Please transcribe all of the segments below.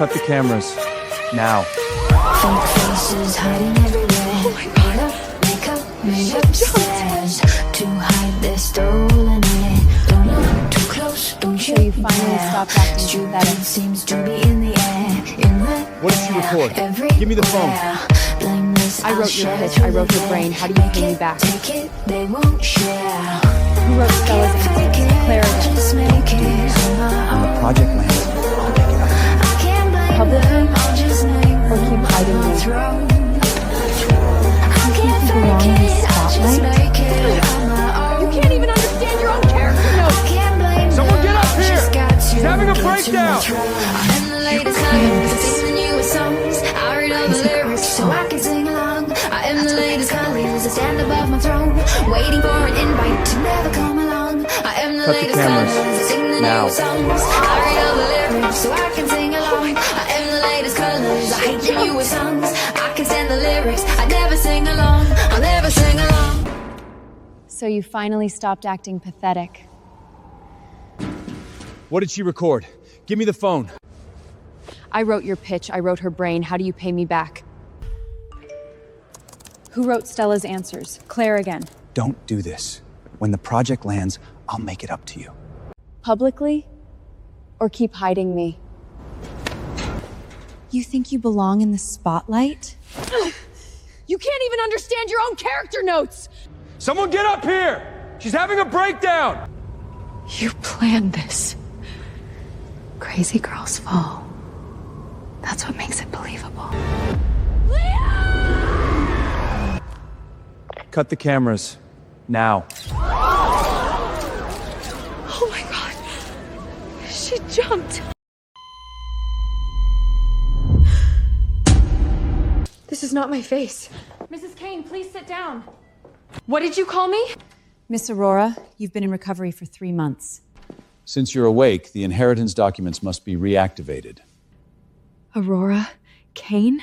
Cut the cameras. Now. Fake faces hiding everywhere. Makeup, makeup stairs to hide their stolen air. Don't look too close, don't So you shake finally there. stopped acting Stupid pathetic. seems to be in the air. In the What did she record? Give me the phone. Blameless, I wrote your pitch, I wrote your brain. How do you pay me back? Take it, they won't share. Who wrote Stella's answers? Claire again. Just make it When the project lands, I'll pick it up. I can't blame Publicly? them, I'll just name Or keep hiding me? throne. You think you belong in the spotlight? You can't even understand your own character notes. Someone get up here! She's having a breakdown! I'm the latest colors, sing the newest songs. I read all the lyrics so I can sing along. I am the latest colors, I stand above my throne, waiting for an invite to never come along. I am the Cut the latest cameras. colors, sing the Now. newest songs. I read all the lyrics so I can sing along. I am the latest colors, I hate the newest songs. I can stand the lyrics, I never sing along. I'll never sing along. So you finally stopped acting pathetic. What did she record? Give me the phone. I wrote your pitch, I wrote her brain. How do you pay me back? Who wrote Stella's answers? Claire again. Don't do this. When the project lands, I'll make it up to you. Publicly? Or keep hiding me? You think you belong in the spotlight? You can't even understand your own character notes! Someone get up here! She's having a breakdown! You planned this. Crazy girls fall. That's what makes it believable. Cut the cameras. Now. Oh my god. She jumped. This is not my face. Mrs. Kane, please sit down. What did you call me? Miss Aurora, you've been in recovery for 3 months. Since you're awake, the inheritance documents must be reactivated. Aurora Kane?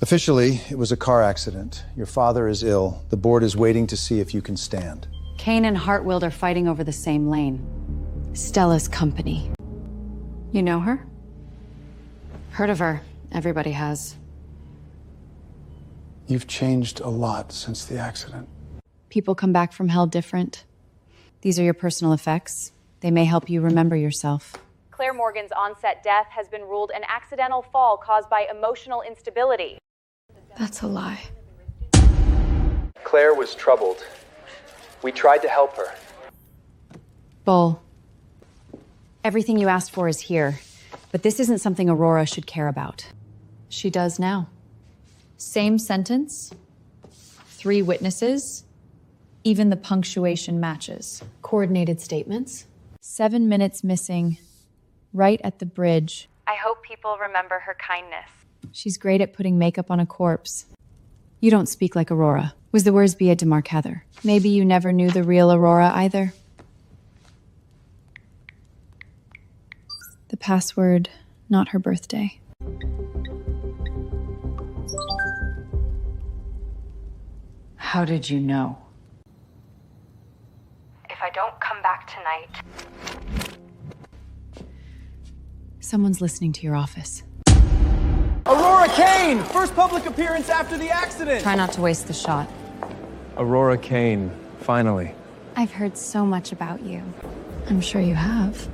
Officially, it was a car accident. Your father is ill. The board is waiting to see if you can stand. Kane and Hartwild are fighting over the same lane. Stella's company. You know her? Heard of her. Everybody has. You've changed a lot since the accident. People come back from hell different. These are your personal effects. They may help you remember yourself. Claire Morgan's onset death has been ruled an accidental fall caused by emotional instability. That's a lie. Claire was troubled. We tried to help her. Bull. Everything you asked for is here, but this isn't something Aurora should care about. She does now. Same sentence, 3 witnesses, even the punctuation matches. Coordinated statements. 7 minutes missing, right at the bridge. I hope people remember her kindness. She's great at putting makeup on a corpse. You don't speak like Aurora. Was the words Bia DeMarc Heather? Maybe you never knew the real Aurora either. The password, not her birthday. How did you know? If I don't come back tonight, Someone's listening to your office. Aurora Kane! First public appearance after the accident! Try not to waste the shot. Aurora Kane, finally. I've heard so much about you. I'm sure you have.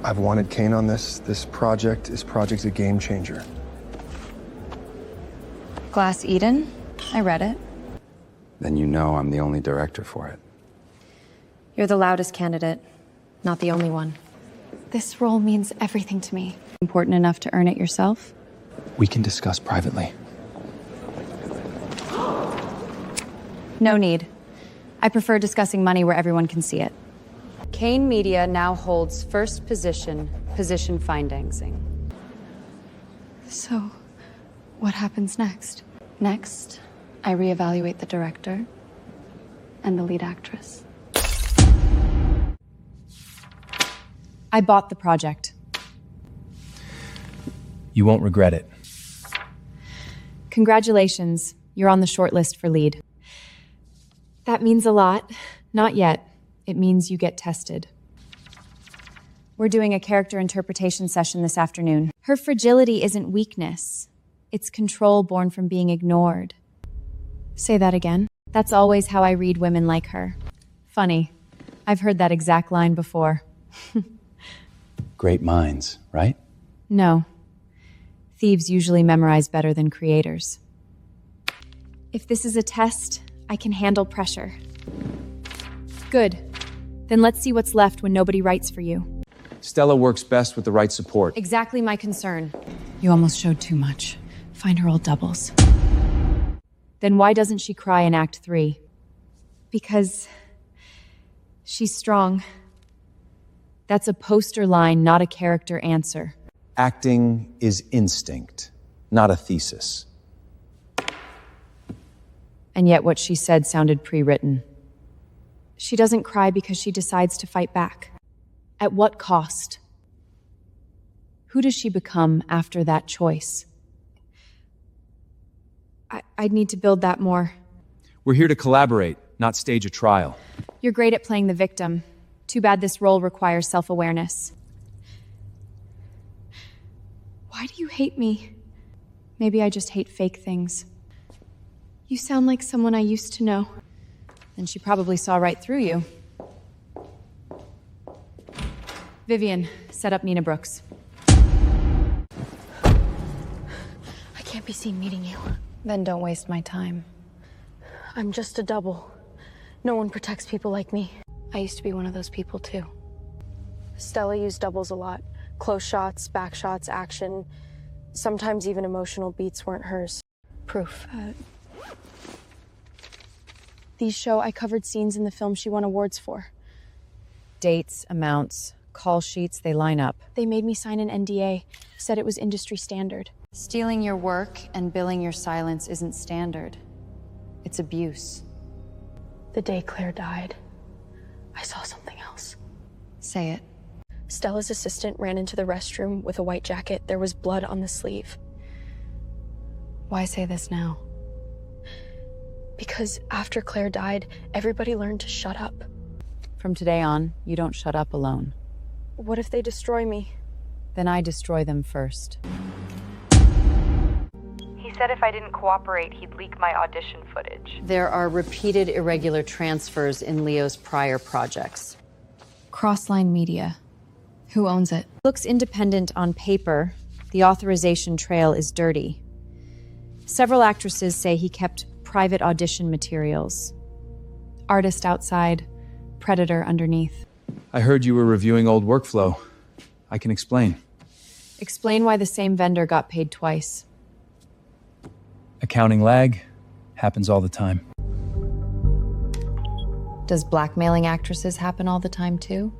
I've wanted Kane on this. This project is a game changer. Glass Eden? I read it. Then you know I'm the only director for it. You're the loudest candidate, not the only one. This role means everything to me. Important enough to earn it yourself? We can discuss privately. No need. I prefer discussing money where everyone can see it. Kane Media now holds first position financing. So, what happens next? Next, I reevaluate the director and the lead actress. I bought the project. You won't regret it. Congratulations, you're on the short list for lead. That means a lot. Not yet. It means you get tested. We're doing a character interpretation session this afternoon. Her fragility isn't weakness. It's control born from being ignored. Say that again. That's always how I read women like her. Funny. I've heard that exact line before. Great minds, right? No. Thieves usually memorize better than creators. If this is a test, I can handle pressure. Good. Then let's see what's left when nobody writes for you. Stella works best with the right support. Exactly my concern. You almost showed too much. Find her old doubles. Then why doesn't she cry in Act 3? Because she's strong. That's a poster line, not a character answer. Acting is instinct, not a thesis. And yet what she said sounded pre-written. She doesn't cry because she decides to fight back. At what cost? Who does she become after that choice? I'd need to build that more. We're here to collaborate, not stage a trial. You're great at playing the victim. Too bad this role requires self-awareness. Why do you hate me? Maybe I just hate fake things. You sound like someone I used to know. Then she probably saw right through you. Vivian, set up Nina Brooks. I can't be seen meeting you. Then don't waste my time. I'm just a double. No one protects people like me. I used to be one of those people too. Stella used doubles a lot. Close shots, back shots, action. Sometimes even emotional beats weren't hers. Proof. These show I covered scenes in the film she won awards for. Dates, amounts, call sheets, they line up. They made me sign an NDA, said it was industry standard. Stealing your work and billing your silence isn't standard. It's abuse. The day Claire died, I saw something else. Say it. Stella's assistant ran into the restroom with a white jacket. There was blood on the sleeve. Why say this now? Because after Claire died, everybody learned to shut up. From today on, you don't shut up alone. What if they destroy me? Then I destroy them first. He said if I didn't cooperate, he'd leak my audition footage. There are repeated irregular transfers in Leo's prior projects. Crossline Media. Who owns it? Looks independent on paper. The authorization trail is dirty. Several actresses say he kept private audition materials. Artist outside, predator underneath. I heard you were reviewing old workflow. I can explain. Explain why the same vendor got paid twice. Accounting lag happens all the time. Does blackmailing actresses happen all the time too?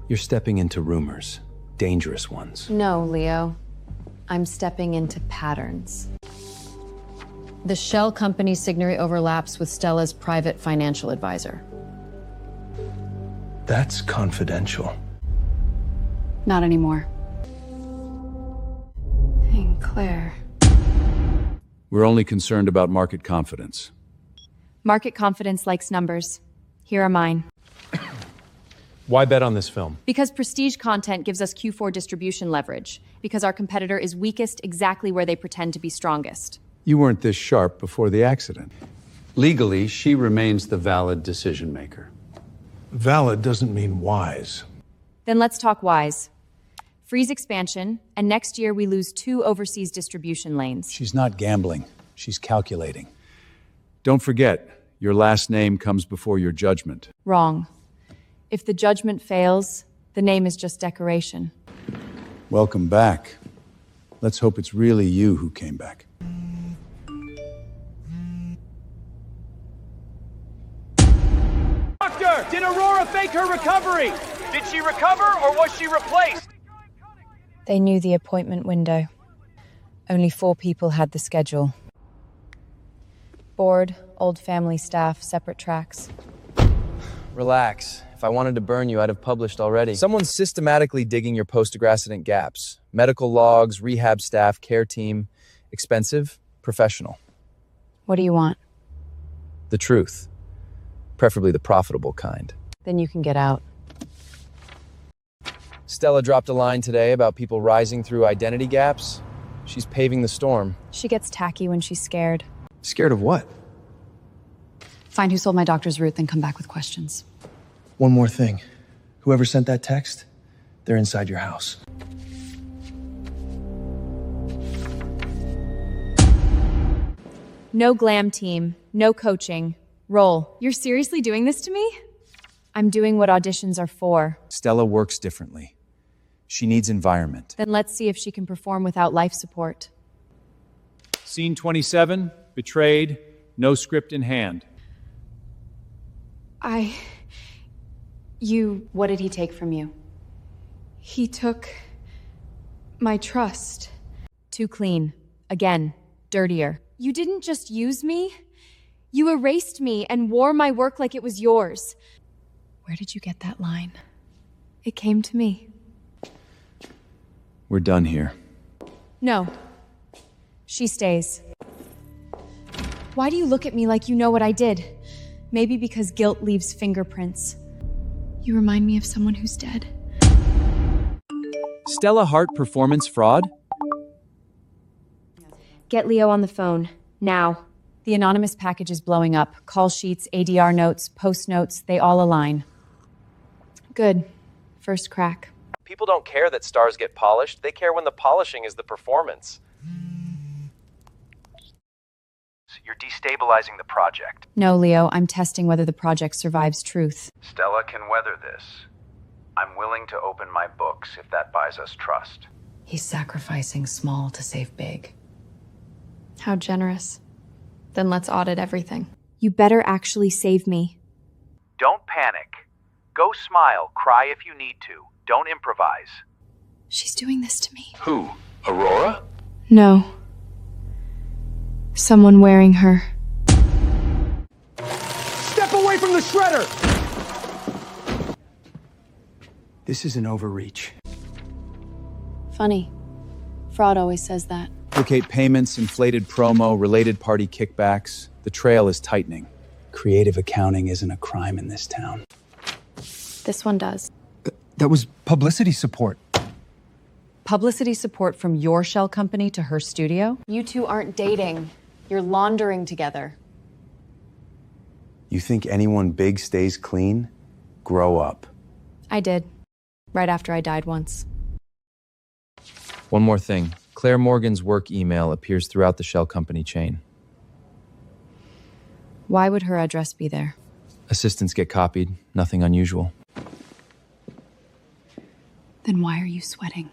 You're stepping into rumors, dangerous ones. No, Leo. I'm stepping into patterns. The shell company's signatory overlaps with Stella's private financial advisor. That's confidential. Not anymore. Dang, Claire. We're only concerned about market confidence. Market confidence likes numbers. Here are mine. Why bet on this film? Because prestige content gives us Q4 distribution leverage. Because our competitor is weakest exactly where they pretend to be strongest. You weren't this sharp before the accident. Legally, she remains the valid decision maker. Valid doesn't mean wise. Then let's talk wise. Freeze expansion, and next year we lose 2 overseas distribution lanes. She's not gambling. She's calculating. Don't forget, your last name comes before your judgment. Wrong. If the judgment fails, the name is just decoration. Welcome back. Let's hope it's really you who came back. Doctor, did Aurora fake her recovery? Did she recover or was she replaced? They knew the appointment window. Only 4 people had the schedule. Board, old family staff, separate tracks. Relax. If I wanted to burn you, I'd have published already. Someone's systematically digging your post-accident gaps. Medical logs, rehab staff, care team. Expensive, professional. What do you want? The truth. Preferably the profitable kind. Then you can get out. Stella dropped a line today about people rising through identity gaps. She's paving the storm. She gets tacky when she's scared. Scared of what? Find who sold my doctor's route, then come back with questions. One more thing. Whoever sent that text, they're inside your house. No glam team, no coaching. Roll. You're seriously doing this to me? I'm doing what auditions are for. Stella works differently. She needs environment. Then let's see if she can perform without life support. Scene 27, betrayed, no script in hand. What did he take from you? He took my trust. Too clean. Again, dirtier. You didn't just use me. You erased me and wore my work like it was yours. Where did you get that line? It came to me. We're done here. No. She stays. Why do you look at me like you know what I did? Maybe because guilt leaves fingerprints. You remind me of someone who's dead. Stella Hart performance fraud? Get Leo on the phone. Now. The anonymous package is blowing up. Call sheets, ADR notes, post notes, they all align. Good. First crack. People don't care that stars get polished. They care when the polishing is the performance. You're destabilizing the project. No, Leo, I'm testing whether the project survives truth. Stella can weather this. I'm willing to open my books if that buys us trust. He's sacrificing small to save big. How generous. Then let's audit everything. You better actually save me. Don't panic. Go smile, cry if you need to. Don't improvise. She's doing this to me. Who? Aurora? No. Someone wearing her. Step away from the shredder! This is an overreach. Funny. Fraud always says that. Duplicate payments, inflated promo, related party kickbacks. The trail is tightening. Creative accounting isn't a crime in this town. This one does. That was publicity support. Publicity support from your shell company to her studio? You two aren't dating. You're laundering together. You think anyone big stays clean? Grow up. I did. Right after I died once. One more thing. Claire Morgan's work email appears throughout the shell company chain. Why would her address be there? Assistants get copied. Nothing unusual. Then why are you sweating?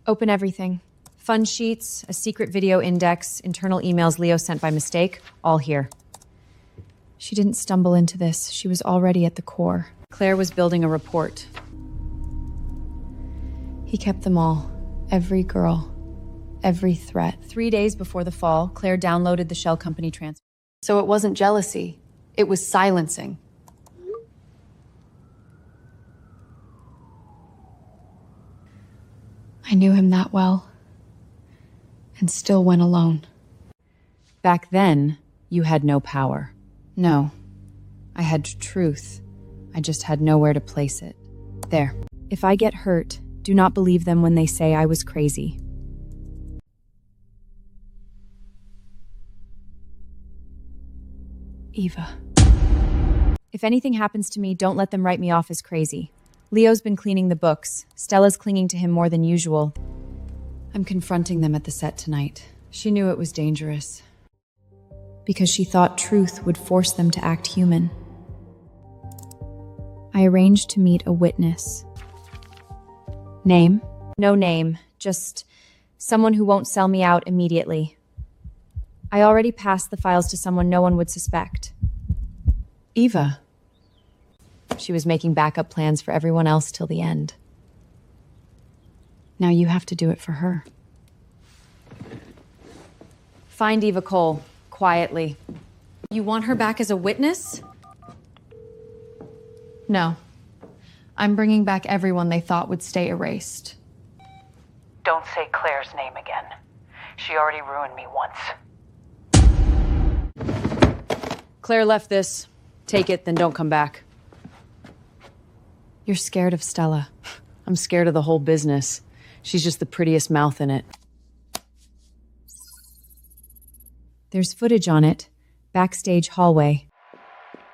Open everything. Fund sheets, a secret video index, internal emails Leo sent by mistake, all here. She didn't stumble into this. She was already at the core. Claire was building a report. He kept them all. Every girl. Every threat. 3 days before the fall, Claire downloaded the shell company transfer. So it wasn't jealousy. It was silencing. I knew him that well. And still went alone. Back then, you had no power. No. I had truth. I just had nowhere to place it. There. If I get hurt, do not believe them when they say I was crazy. Eva. If anything happens to me, don't let them write me off as crazy. Leo's been cleaning the books. Stella's clinging to him more than usual. I'm confronting them at the set tonight. She knew it was dangerous. Because she thought truth would force them to act human. I arranged to meet a witness. Name? No name, just someone who won't sell me out immediately. I already passed the files to someone no one would suspect. Eva. She was making backup plans for everyone else till the end. Now you have to do it for her. Find Eva Cole, quietly. You want her back as a witness? No. I'm bringing back everyone they thought would stay erased. Don't say Claire's name again. She already ruined me once. Claire left this. Take it, then don't come back. You're scared of Stella. I'm scared of the whole business. She's just the prettiest mouth in it. There's footage on it. Backstage hallway.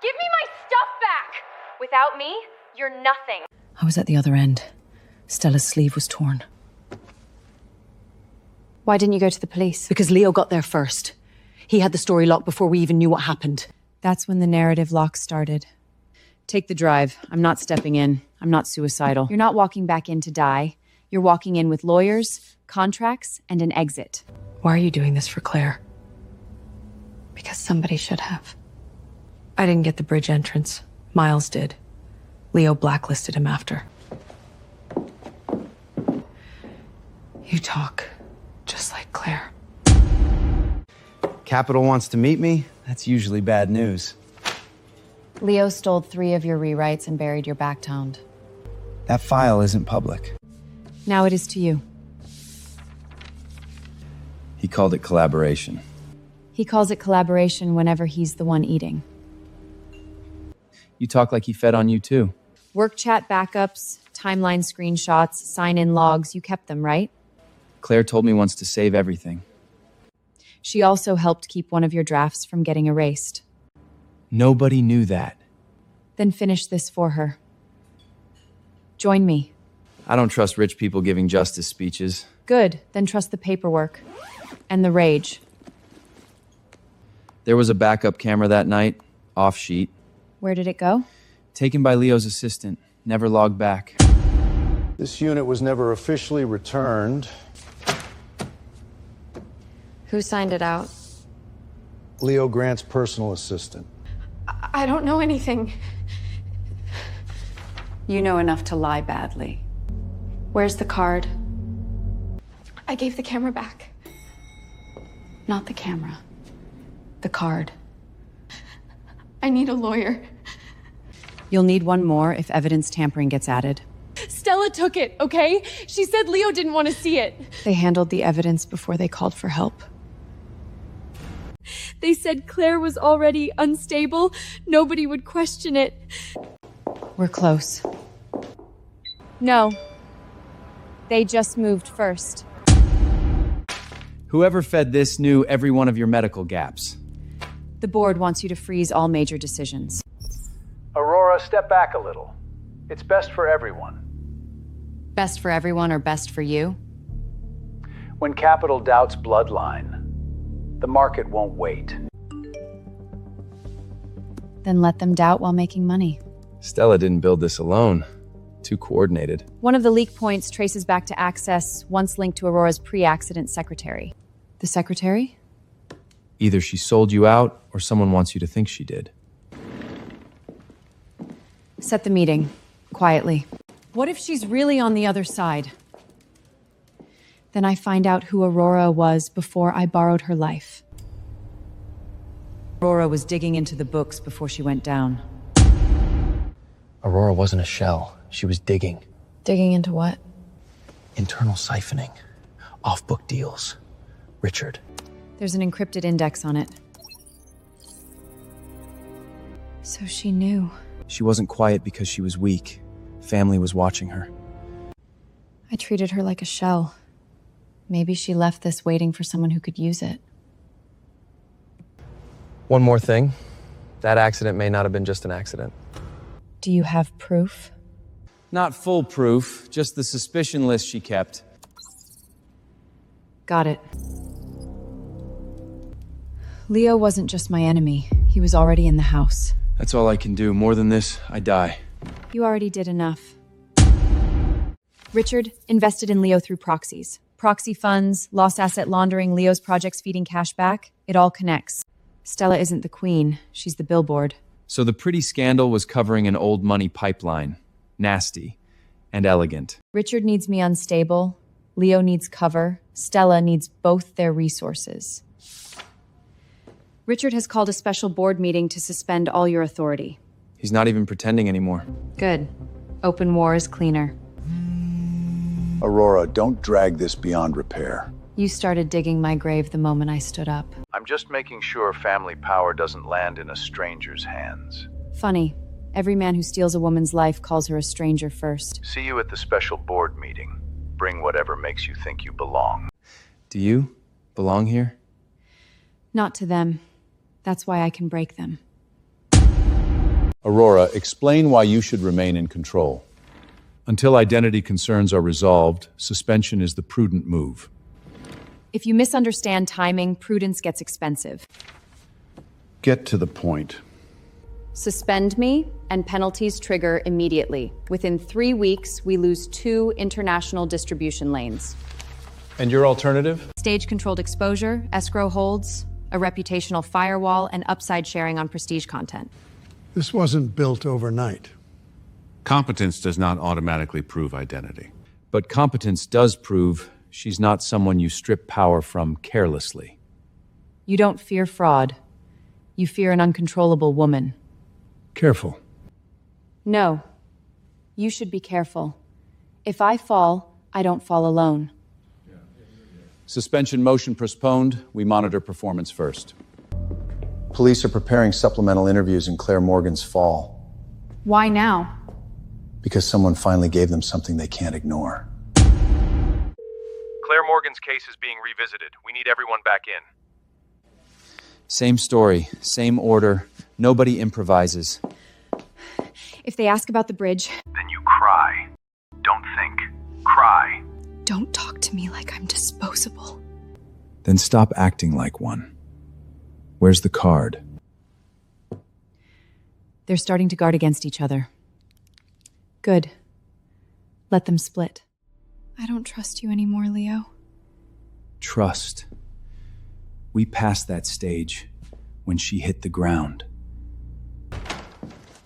Give me my stuff back! Without me, you're nothing. I was at the other end. Stella's sleeve was torn. Why didn't you go to the police? Because Leo got there first. He had the story locked before we even knew what happened. That's when the narrative lock started. Take the drive. I'm not stepping in. I'm not suicidal. You're not walking back in to die. You're walking in with lawyers, contracts, and an exit. Why are you doing this for Claire? Because somebody should have. I didn't get the bridge entrance. Miles did. Leo blacklisted him after. You talk just like Claire. Capital wants to meet me? That's usually bad news. Leo stole 3 of your rewrites and buried your backtound. That file isn't public. Now it is to you. He called it collaboration. He calls it collaboration whenever he's the one eating. You talk like he fed on you too. Work chat backups, timeline screenshots, sign-in logs, you kept them, right? Claire told me once to save everything. She also helped keep one of your drafts from getting erased. Nobody knew that. Then finish this for her. Join me. I don't trust rich people giving justice speeches. Good, then trust the paperwork. And the rage. There was a backup camera that night, off sheet. Where did it go? Taken by Leo's assistant, never logged back. This unit was never officially returned. Who signed it out? Leo Grant's personal assistant. I don't know anything. You know enough to lie badly. Where's the card? I gave the camera back. Not the camera. The card. I need a lawyer. You'll need one more if evidence tampering gets added. Stella took it, okay? She said Leo didn't want to see it. They handled the evidence before they called for help. They said Claire was already unstable. Nobody would question it. We're close. No. They just moved first. Whoever fed this knew every one of your medical gaps. The board wants you to freeze all major decisions. Aurora, step back a little. It's best for everyone. Best for everyone or best for you? When capital doubts bloodline, the market won't wait. Then let them doubt while making money. Stella didn't build this alone. Too coordinated. One of the leak points traces back to access once linked to Aurora's pre-accident secretary. The secretary? Either she sold you out, or someone wants you to think she did. Set the meeting. Quietly. What if she's really on the other side? Then I find out who Aurora was before I borrowed her life. Aurora was digging into the books before she went down. Aurora wasn't a shell. She was digging. Digging into what? Internal siphoning. Off-book deals. Richard. There's an encrypted index on it. So she knew. She wasn't quiet because she was weak. Family was watching her. I treated her like a shell. Maybe she left this waiting for someone who could use it. One more thing. That accident may not have been just an accident. Do you have proof? Not full proof, just the suspicion list she kept. Got it. Leo wasn't just my enemy. He was already in the house. That's all I can do. More than this, I die. You already did enough. Richard invested in Leo through proxies. Proxy funds, lost asset laundering, Leo's projects feeding cash back. It all connects. Stella isn't the queen. She's the billboard. So the pretty scandal was covering an old money pipeline. Nasty and elegant. Richard needs me unstable. Leo needs cover. Stella needs both their resources. Richard has called a special board meeting to suspend all your authority. He's not even pretending anymore. Good. Open war is cleaner. Aurora, don't drag this beyond repair. You started digging my grave the moment I stood up. I'm just making sure family power doesn't land in a stranger's hands. Funny. Every man who steals a woman's life calls her a stranger first. See you at the special board meeting. Bring whatever makes you think you belong. Do you belong here? Not to them. That's why I can break them. Aurora, explain why you should remain in control. Until identity concerns are resolved, suspension is the prudent move. If you misunderstand timing, prudence gets expensive. Get to the point. Suspend me, and penalties trigger immediately. Within 3 weeks, we lose 2 international distribution lanes. And your alternative? Stage-controlled exposure, escrow holds, a reputational firewall, and upside sharing on prestige content. This wasn't built overnight. Competence does not automatically prove identity. But competence does prove she's not someone you strip power from carelessly. You don't fear fraud. You fear an uncontrollable woman. Careful. No. You should be careful. If I fall, I don't fall alone. Suspension motion postponed. We monitor performance first. Police are preparing supplemental interviews in Claire Morgan's fall. Why now? Because someone finally gave them something they can't ignore. Claire Morgan's case is being revisited. We need everyone back in. Same story, same order. Nobody improvises. If they ask about the bridge... Then you cry. Don't think. Cry. Don't talk to me like I'm disposable. Then stop acting like one. Where's the card? They're starting to guard against each other. Good. Let them split. I don't trust you anymore, Leo. Trust. We passed that stage when she hit the ground.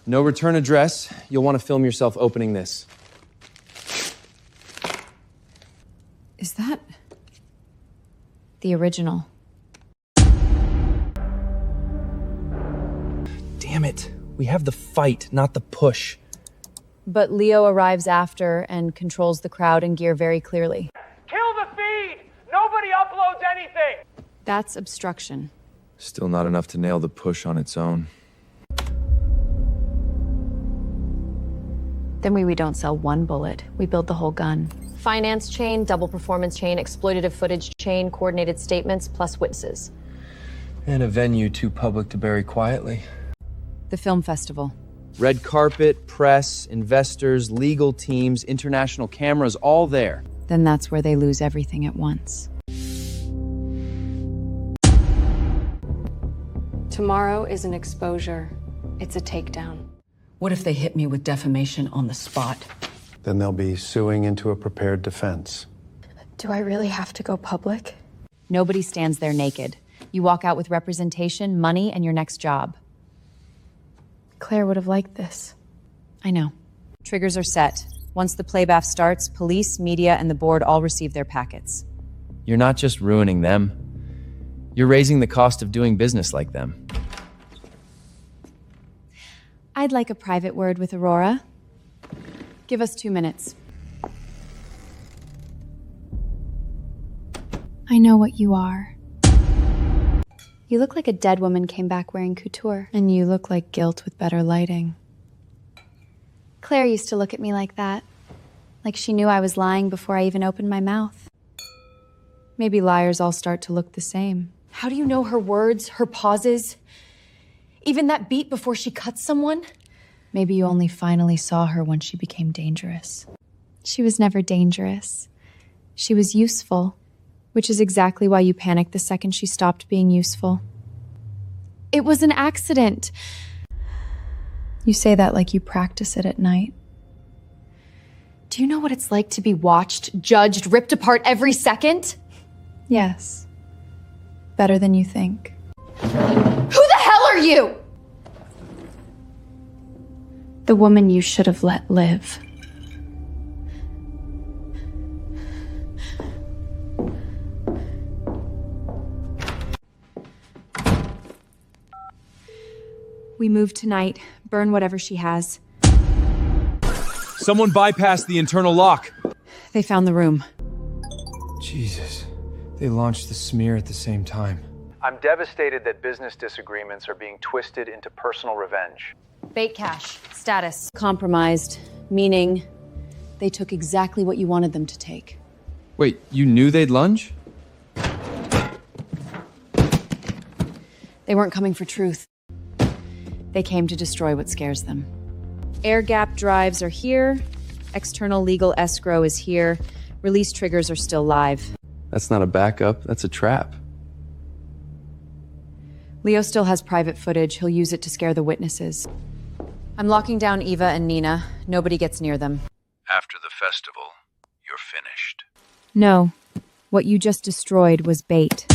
No return address. You'll want to film yourself opening this. Is that... the original? Damn it. We have the fight, not the push. But Leo arrives after and controls the crowd and gear very clearly. Kill the feed! Nobody uploads anything! That's obstruction. Still not enough to nail the push on its own. Then we don't sell one bullet. We build the whole gun. Finance chain, double performance chain, exploitative footage chain, coordinated statements, plus witnesses. And a venue too public to bury quietly. The film festival. Red carpet, press, investors, legal teams, international cameras, all there. Then that's where they lose everything at once. Tomorrow is an exposure. It's a takedown. What if they hit me with defamation on the spot? Then they'll be suing into a prepared defense. Do I really have to go public? Nobody stands there naked. You walk out with representation, money, and your next job. Claire would have liked this. I know. Triggers are set. Once the playback starts, police, media, and the board all receive their packets. You're not just ruining them. You're raising the cost of doing business like them. I'd like a private word with Aurora. Give us 2 minutes. I know what you are. You look like a dead woman came back wearing couture. And you look like guilt with better lighting. Claire used to look at me like that. Like she knew I was lying before I even opened my mouth. Maybe liars all start to look the same. How do you know her words, her pauses? Even that beat before she cuts someone? Maybe you only finally saw her when she became dangerous. She was never dangerous. She was useful, which is exactly why you panicked the second she stopped being useful. It was an accident. You say that like you practice it at night. Do you know what it's like to be watched, judged, ripped apart every second? Yes. Better than you think. Who the hell are you? The woman you should have let live. We move tonight, burn whatever she has. Someone bypassed the internal lock. They found the room. Jesus. They launched the smear at the same time. I'm devastated that business disagreements are being twisted into personal revenge. Bait cache. Status. Compromised. Meaning, they took exactly what you wanted them to take. Wait, you knew they'd lunge? They weren't coming for truth. They came to destroy what scares them. Air gap drives are here. External legal escrow is here. Release triggers are still live. That's not a backup, that's a trap. Leo still has private footage. He'll use it to scare the witnesses. I'm locking down Eva and Nina. Nobody gets near them. After the festival, you're finished. No. What you just destroyed was bait.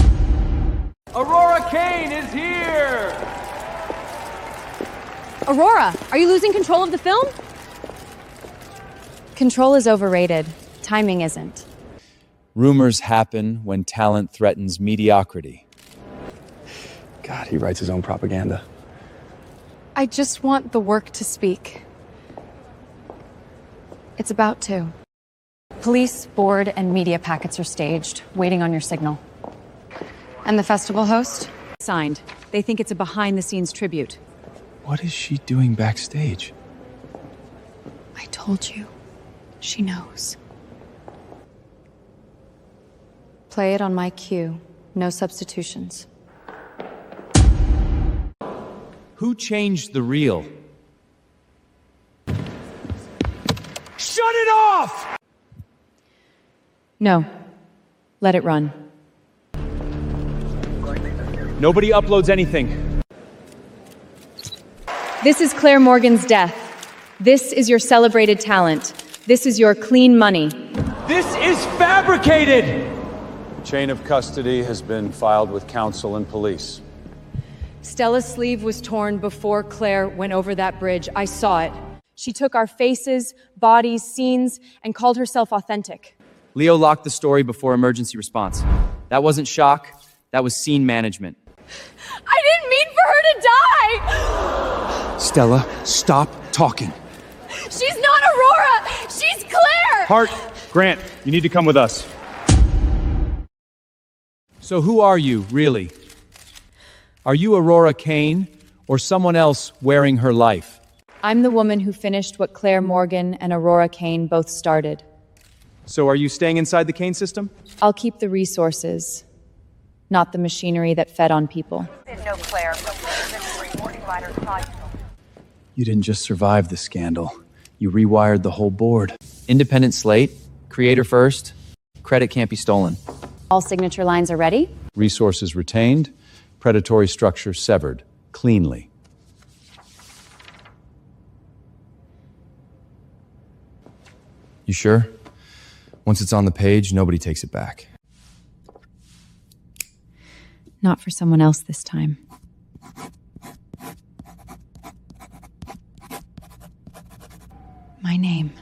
Aurora Kane is here! Aurora, are you losing control of the film? Control is overrated. Timing isn't. Rumors happen when talent threatens mediocrity. God, he writes his own propaganda. I just want the work to speak. It's about to. Police, board, and media packets are staged, waiting on your signal. And the festival host? Signed. They think it's a behind-the-scenes tribute. What is she doing backstage? I told you. She knows. Play it on my cue. No substitutions. Who changed the reel? Shut it off! No. Let it run. Nobody uploads anything. This is Claire Morgan's death. This is your celebrated talent. This is your clean money. This is fabricated! Chain of custody has been filed with counsel and police. Stella's sleeve was torn before Claire went over that bridge. I saw it. She took our faces, bodies, scenes, and called herself authentic. Leo locked the story before emergency response. That wasn't shock, that was scene management. I didn't mean for her to die! Stella, stop talking. She's not Aurora! She's Claire! Hart, Grant, you need to come with us. So who are you, really? Are you Aurora Kane, or someone else wearing her life? I'm the woman who finished what Claire Morgan and Aurora Kane both started. So are you staying inside the Kane system? I'll keep the resources, not the machinery that fed on people. No, Claire, reporting riders saw you. You didn't just survive the scandal. You rewired the whole board. Independent slate, creator first, credit can't be stolen. All signature lines are ready? Resources retained, predatory structure severed, cleanly. You sure? Once it's on the page, nobody takes it back. Not for someone else this time. My name.